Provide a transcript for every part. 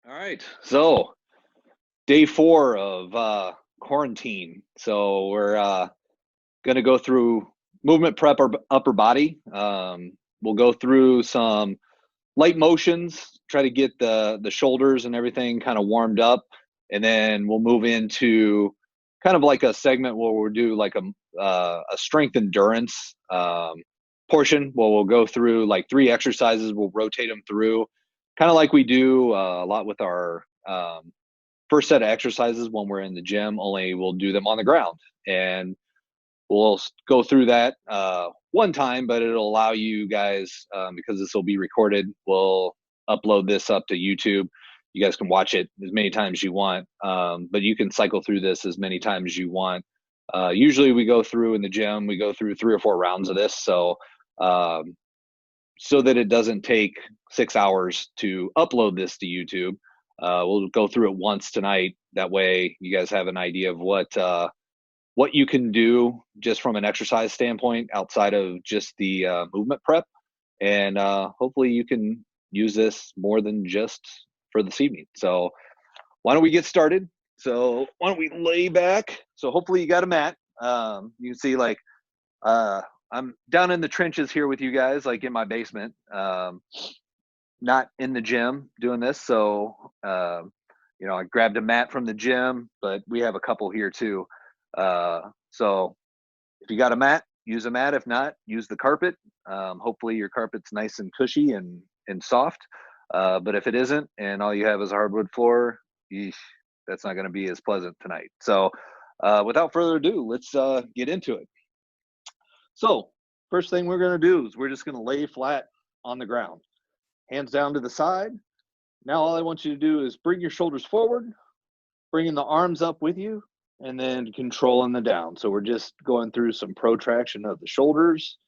All right. So day 4 of quarantine. So we're going to go through movement prep or upper body. We'll go through some light motions, try to get the shoulders and everything kind of warmed up, and then we'll move into kind of like a segment where we'll do like a strength endurance portion. Where we'll go through like 3 exercises. We'll rotate them through, kind of like we do a lot with our first set of exercises when we're in the gym. Only we'll do them on the ground, and we'll go through that one time, but it'll allow you guys, because this will be recorded, we'll upload this up to YouTube. You guys can watch it as many times as you want, but you can cycle through this as many times as you want. Usually we go through in the gym, we go through 3 or 4 rounds of this. Um, so that it doesn't take 6 hours to upload this to YouTube. We'll go through it once tonight. That way you guys have an idea of what you can do just from an exercise standpoint outside of just the movement prep. And hopefully you can use this more than just for this evening. So why don't we get started? So why don't we lay back? So hopefully you got a mat. You can see like I'm down in the trenches here with you guys, like in my basement, not in the gym doing this. So, I grabbed a mat from the gym, but we have a couple here too. So if you got a mat, use a mat. If not, use the carpet. Hopefully your carpet's nice and cushy and soft. But if it isn't, and all you have is a hardwood floor, eesh, that's not going to be as pleasant tonight. So without further ado, let's get into it. So first thing we're going to do is we're just going to lay flat on the ground, hands down to the side. Now all I want you to do is bring your shoulders forward, bringing the arms up with you, and then controlling the down. So we're just going through some protraction of the shoulders,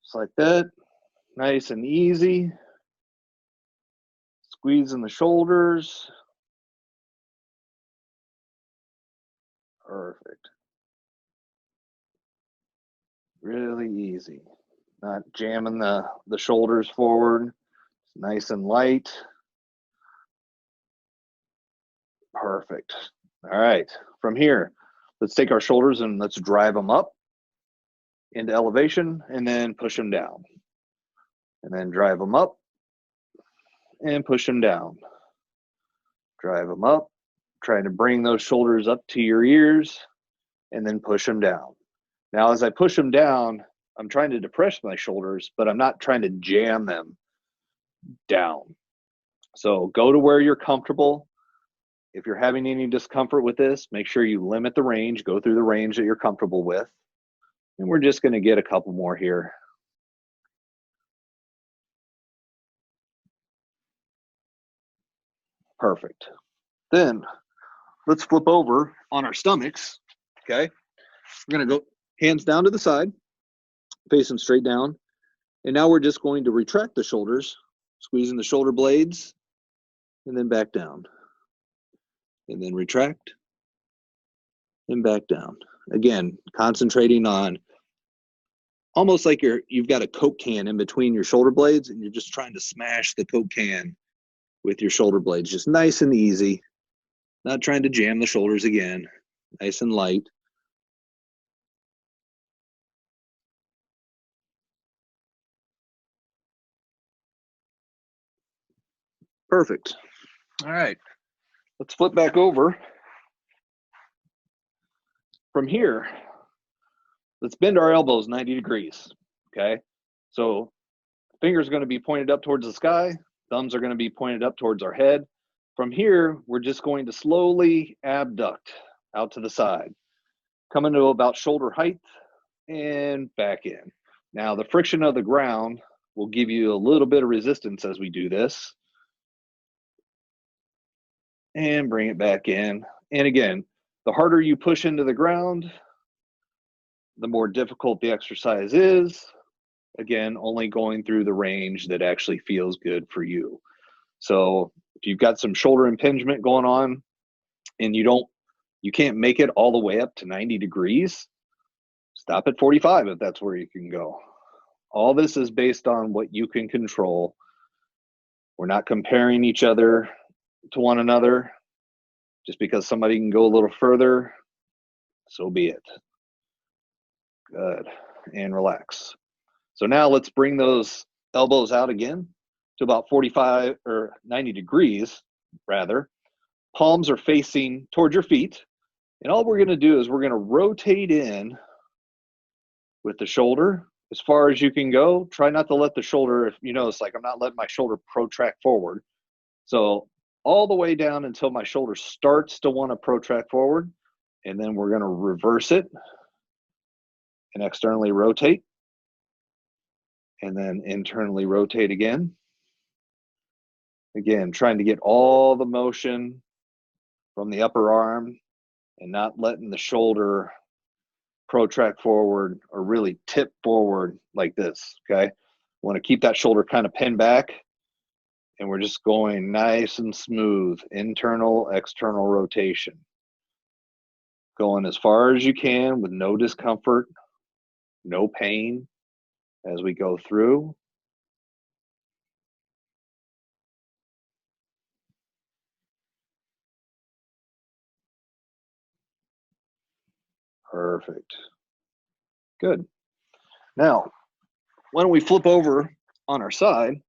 just like that, nice and easy. Squeezing the shoulders. Perfect. Really easy. Not jamming the shoulders forward. It's nice and light. Perfect. All right. From here, let's take our shoulders and let's drive them up into elevation and then push them down. And then drive them up and push them down. Drive them up, trying to bring those shoulders up to your ears and then push them down. Now, as I push them down, I'm trying to depress my shoulders, but I'm not trying to jam them down. So go to where you're comfortable. If you're having any discomfort with this, make sure you limit the range, go through the range that you're comfortable with. And we're just going to get a couple more here. Perfect. Then let's flip over on our stomachs. Okay. We're going to go hands down to the side, face them straight down. And now we're just going to retract the shoulders, squeezing the shoulder blades, and then back down. And then retract and back down. Again, concentrating on almost like you've got a Coke can in between your shoulder blades and you're just trying to smash the Coke can with your shoulder blades. Just nice and easy. Not trying to jam the shoulders again. Nice and light. Perfect. All right. Let's flip back over. From here, let's bend our elbows 90 degrees. Okay. So fingers are going to be pointed up towards the sky. Thumbs are going to be pointed up towards our head. From here, we're just going to slowly abduct out to the side, coming to about shoulder height and back in. Now, the friction of the ground will give you a little bit of resistance as we do this. And bring it back in. And again, the harder you push into the ground, the more difficult the exercise is. Again, only going through the range that actually feels good for you. So if you've got some shoulder impingement going on and you can't make it all the way up to 90 degrees, stop at 45 if that's where you can go. All this is based on what you can control We're not comparing each other to one another. Just because somebody can go a little further, so be it. Good. And relax. So now let's bring those elbows out again to about 45 or 90 degrees, rather. Palms are facing towards your feet. And all we're going to do is we're going to rotate in with the shoulder as far as you can go. Try not to let the shoulder, if you notice, like I'm not letting my shoulder protract forward. So all the way down until my shoulder starts to want to protract forward. And then we're going to reverse it and externally rotate. And then internally rotate again. Again, trying to get all the motion from the upper arm and not letting the shoulder protract forward or really tip forward like this, okay? Want to keep that shoulder kind of pinned back, and we're just going nice and smooth, internal, external rotation. Going as far as you can with no discomfort, no pain as we go through. Perfect. Good. Now, why don't we flip over on our side?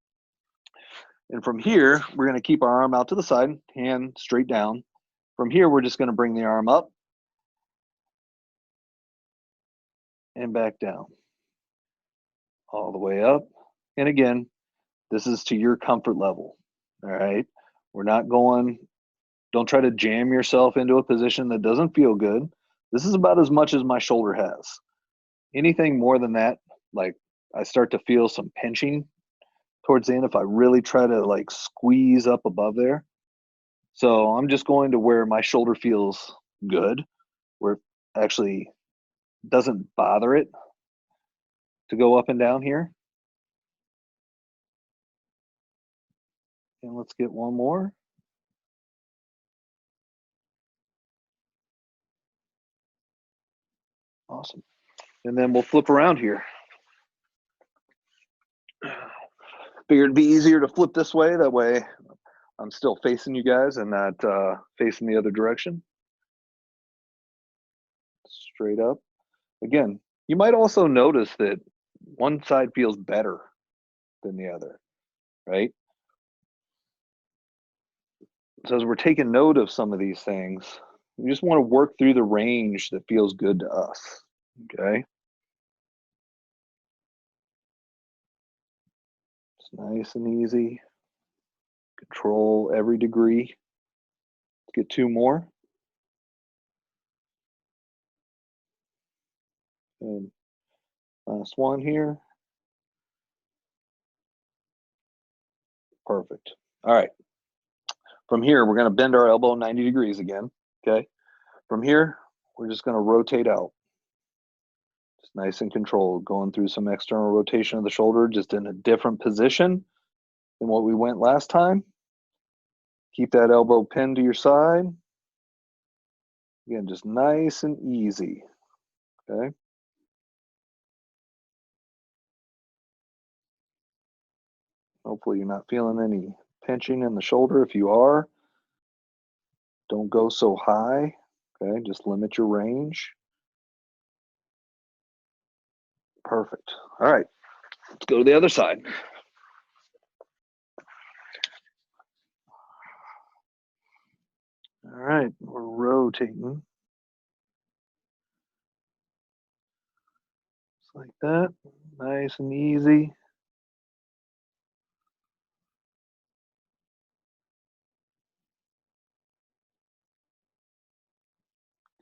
And from here, we're going to keep our arm out to the side, hand straight down. From here, we're just going to bring the arm up and back down. All the way up. And again, this is to your comfort level. All right. We're not going, don't try to jam yourself into a position that doesn't feel good. This is about as much as my shoulder has. Anything more than that, like I start to feel some pinching towards the end if I really try to like squeeze up above there. So I'm just going to where my shoulder feels good, where it actually doesn't bother it to go up and down here. And let's get one more. Awesome. And then we'll flip around here. Figured it'd be easier to flip this way. That way I'm still facing you guys and not facing the other direction. Straight up. Again, you might also notice that one side feels better than the other, right? So as we're taking note of some of these things, we just want to work through the range that feels good to us, okay? It's nice and easy. Control every degree. Let's get two more. And last one here. Perfect. All right. From here, we're going to bend our elbow 90 degrees again, okay? From here, we're just going to rotate out. Just nice and controlled, going through some external rotation of the shoulder, just in a different position than what we went last time. Keep that elbow pinned to your side. Again, just nice and easy, okay? Hopefully you're not feeling any pinching in the shoulder. If you are, don't go so high, okay? Just limit your range. Perfect. All right, let's go to the other side. All right, we're rotating. Just like that, nice and easy.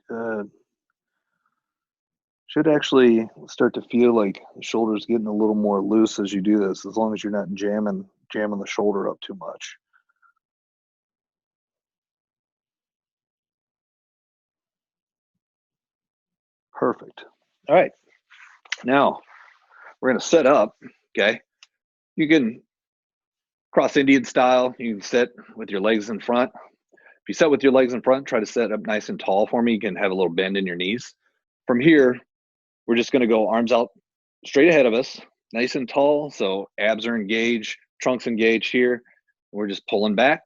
Good. Should actually start to feel like the shoulder's getting a little more loose as you do this, as long as you're not jamming the shoulder up too much. Perfect. All right. Now we're going to set up, okay? You can cross Indian style. You can sit with your legs in front. If you sit with your legs in front, try to set up nice and tall for me. You can have a little bend in your knees. From here, we're just going to go arms out straight ahead of us, nice and tall. So abs are engaged, trunks engaged here. We're just pulling back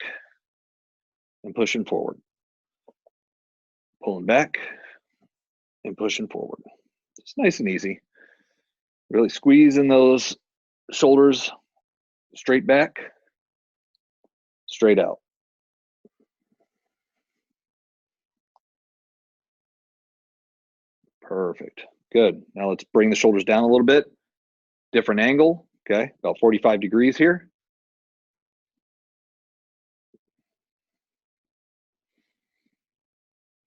and pushing forward. Pulling back and pushing forward. It's nice and easy. Really squeezing those shoulders straight back, straight out. Perfect. Good. Now let's bring the shoulders down a little bit. Different angle. Okay, about 45 degrees here.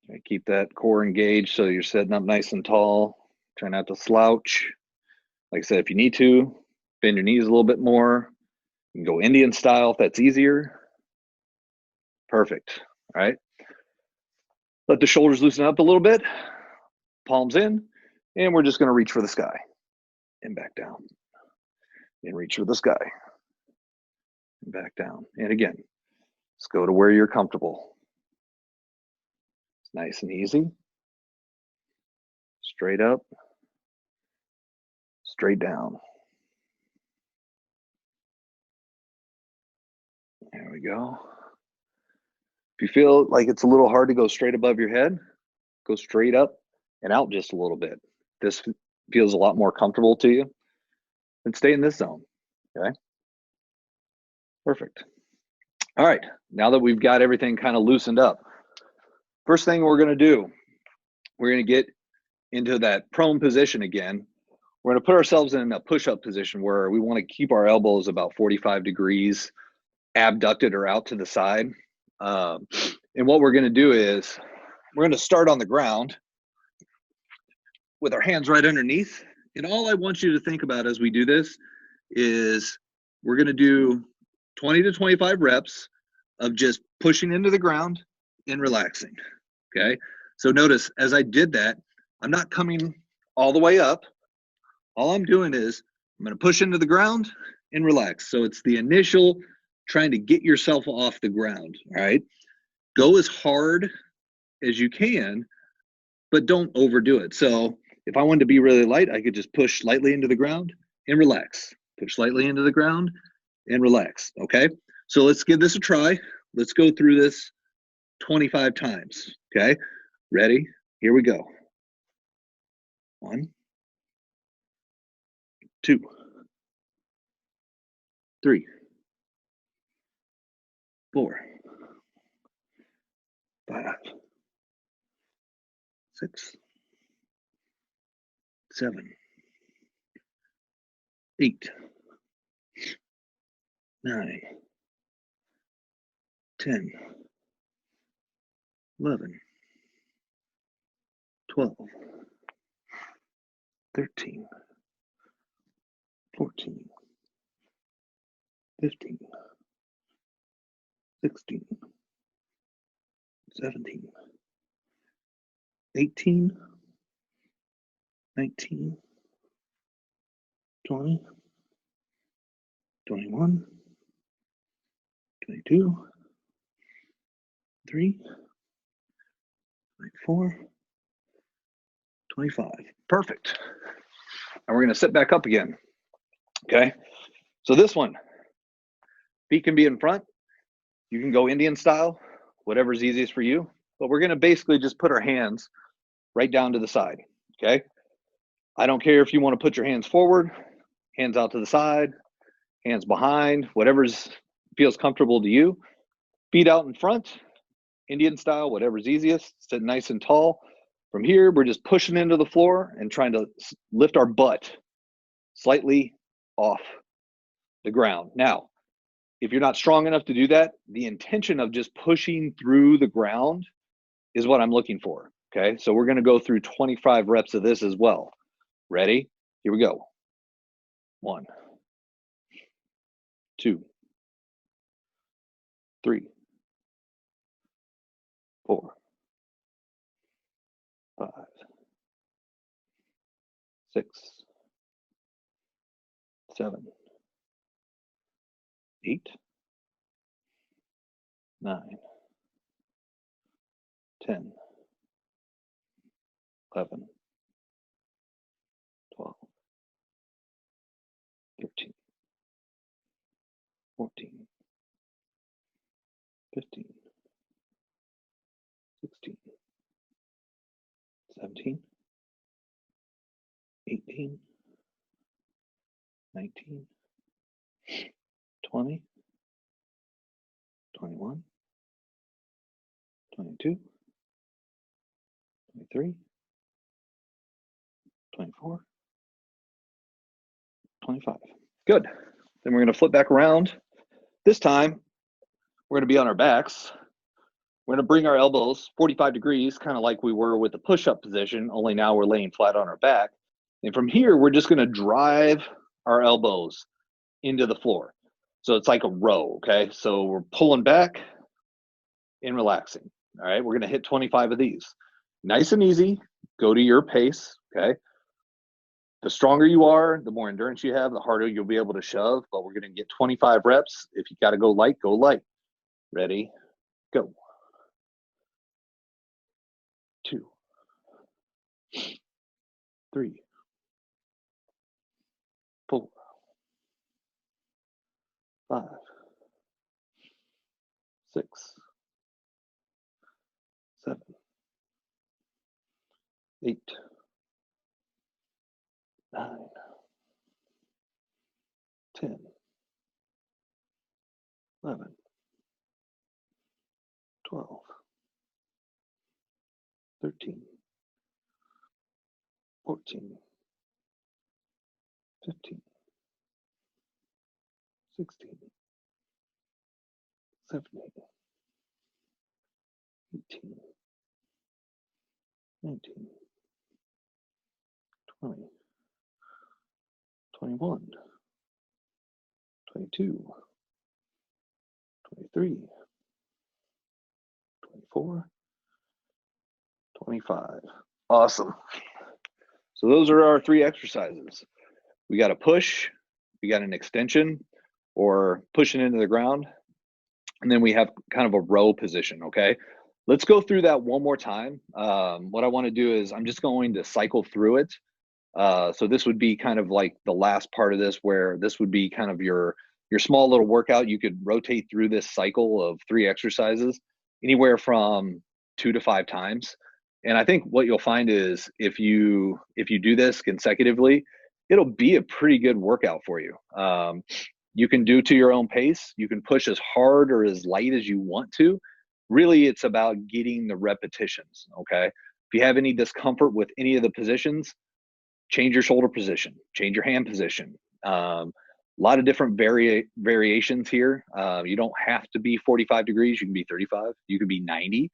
Okay, keep that core engaged so you're sitting up nice and tall. Try not to slouch. Like I said, if you need to, bend your knees a little bit more. You can go Indian style if that's easier. Perfect. All right. Let the shoulders loosen up a little bit. Palms in. And we're just going to reach for the sky. And back down. And reach for the sky. And back down. And again, let's go to where you're comfortable. It's nice and easy. Straight up. Straight down. There we go. If you feel like it's a little hard to go straight above your head, go straight up and out just a little bit. This feels a lot more comfortable to you. And stay in this zone, okay? Perfect. All right, now that we've got everything kind of loosened up, first thing we're gonna do, we're gonna get into that prone position again. We're gonna put ourselves in a push-up position where we wanna keep our elbows about 45 degrees abducted or out to the side. And what we're gonna do is, we're gonna start on the ground with our hands right underneath. And all I want you to think about as we do this is we're gonna do 20 to 25 reps of just pushing into the ground and relaxing, okay? So notice, as I did that, I'm not coming all the way up. All I'm doing is, I'm gonna push into the ground and relax. So it's the initial trying to get yourself off the ground, all right? Go as hard as you can, but don't overdo it. So if I wanted to be really light, I could just push lightly into the ground and relax. Push lightly into the ground and relax, okay? So let's give this a try. Let's go through this 25 times, okay? Ready? Here we go. 1, 2, 3, 4, 5, 6, 7, 8, 9, 10, 11, 12, 13, 14, 15, 16, 17, 18, 19, 20, 21, 22, 23, 24, 25. Perfect. And we're going to sit back up again. Okay. So this one, feet can be in front. You can go Indian style, whatever's easiest for you. But we're going to basically just put our hands right down to the side. Okay. I don't care if you want to put your hands forward, hands out to the side, hands behind, whatever's feels comfortable to you. Feet out in front, Indian style, whatever's easiest. Sit nice and tall. From here, we're just pushing into the floor and trying to lift our butt slightly off the ground. Now, if you're not strong enough to do that, the intention of just pushing through the ground is what I'm looking for, okay? So we're gonna go through 25 reps of this as well. Ready? Here we go. 1, 2, 3, 4, 5, 6, 7, 8, 9, 10, 11, 12, 13, 14, 15, 16, 17, 18, 19, 20, 21, 22, 23, 24, 25. Good. Then we're going to flip back around. This time, we're going to be on our backs. We're going to bring our elbows 45 degrees, kind of like we were with the push-up position, only now we're laying flat on our back. And from here, we're just going to drive our elbows into the floor. So it's like a row, okay? So we're pulling back and relaxing. All right, we're going to hit 25 of these. Nice and easy. Go to your pace, okay? The stronger you are, the more endurance you have, the harder you'll be able to shove, but we're going to get 25 reps. If you got to go light, go light. Ready, go. 2, 3, 4, 5, 6, 7, 8, 9, 10, 11, 12, 13, 14, 15, 16, 17, 18, 19, 20, 21, 22, 23, 24, 25. Awesome. So those are our 3 exercises. We got a push, we got an extension or pushing into the ground, and then we have kind of a row position, okay? Let's go through that one more time. What I want to do is I'm just going to cycle through it. So this would be kind of like the last part of this, where this would be kind of your small little workout. You could rotate through this cycle of 3 exercises anywhere from 2 to 5 times. And I think what you'll find is if you do this consecutively, it'll be a pretty good workout for you. You can do to your own pace. You can push as hard or as light as you want to. Really, it's about getting the repetitions, okay? If you have any discomfort with any of the positions, change your shoulder position, change your hand position. A lot of different variations here. You don't have to be 45 degrees. You can be 35. You could be 90.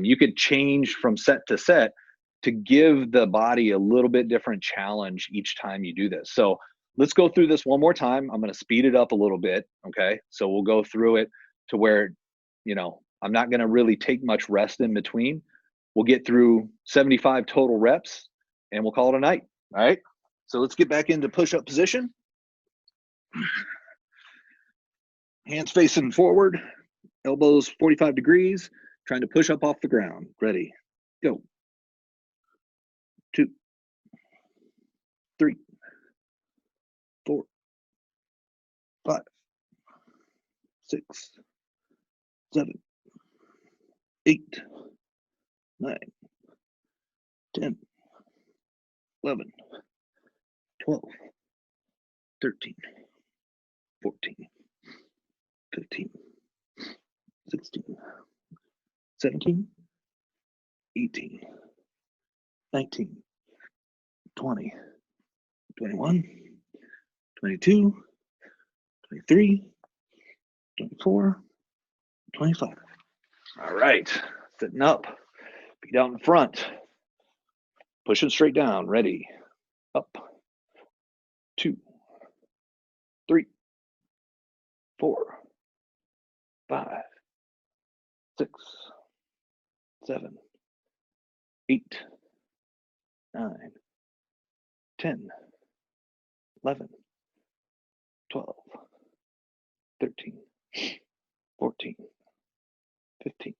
You could change from set to set to give the body a little bit different challenge each time you do this. So let's go through this one more time. I'm going to speed it up a little bit. Okay. So we'll go through it to where, I'm not going to really take much rest in between. We'll get through 75 total reps and we'll call it a night. All right. So let's get back into push-up position. Hands facing forward, elbows 45 degrees, trying to push up off the ground. Ready, go. 2, 3, 4, 5, 6, 7, 8, 9, 10, 11, 12, 13, 14, 15, 16, 17, 18, 19, 20, 21, 22, 23, 24, 25. All right, sitting up, feet out in front, pushing straight down, ready, up, 2, 3, 4, 5, 6, 7, 8, 9, 10, 11, 12, 13, 14, 15,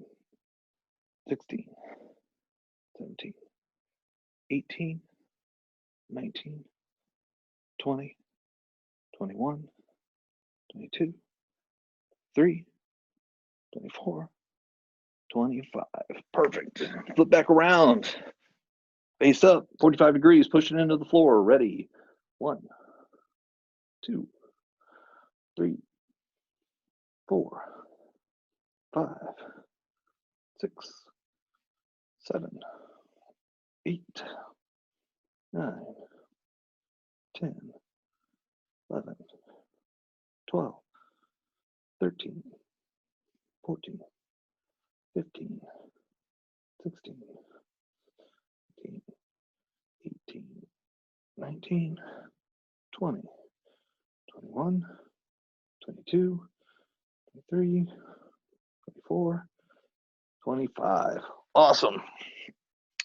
16, 17, 18, 19, 20, 21, 22, 3, 24, 25. Perfect. Flip back around. Face up, 45 degrees, pushing into the floor. Ready. 1, 2, 3, 4, 5, 6, 7, 8, 9, 10, 11, 12, 13, 14, 15, 16, 17, 18, 19, 20, 21, 22, 23, 24, 25. Awesome.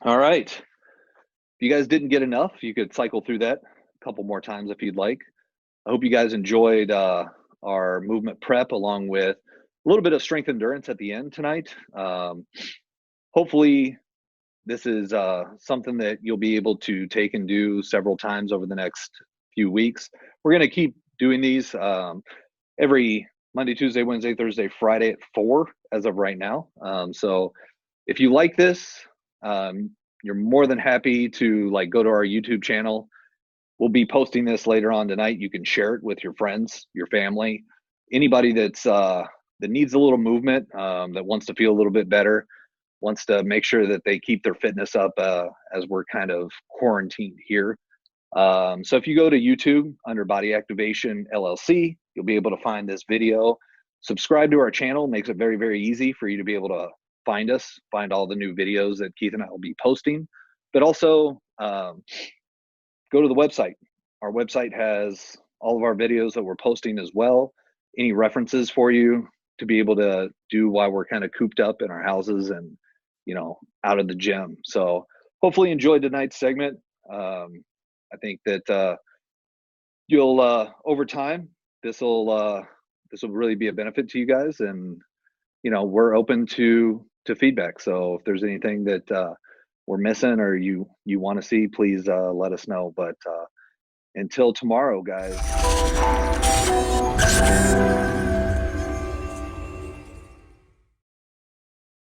All right. If you guys didn't get enough, you could cycle through that a couple more times if you'd like. I hope you guys enjoyed our movement prep along with a little bit of strength endurance at the end tonight. Hopefully this is something that you'll be able to take and do several times over the next few weeks. We're going to keep doing these every Monday, Tuesday, Wednesday, Thursday, Friday at 4 as of right now. So if you like this, you're more than happy to go to our YouTube channel. We'll be posting this later on tonight. You can share it with your friends, your family, anybody that's that needs a little movement, that wants to feel a little bit better, wants to make sure that they keep their fitness up as we're kind of quarantined here. So if you go to YouTube under Body Activation LLC, you'll be able to find this video. Subscribe to our channel. Makes it very, very easy for you to be able to find us, find all the new videos that Keith and I will be posting. But also go to the website. Our website has all of our videos that we're posting as well. Any references for you to be able to do while we're kind of cooped up in our houses and, out of the gym. So hopefully enjoyed tonight's segment. I think that you'll over time this will really be a benefit to you guys, and we're open to feedback. So if there's anything that we're missing or you want to see, please let us know. But until tomorrow, guys.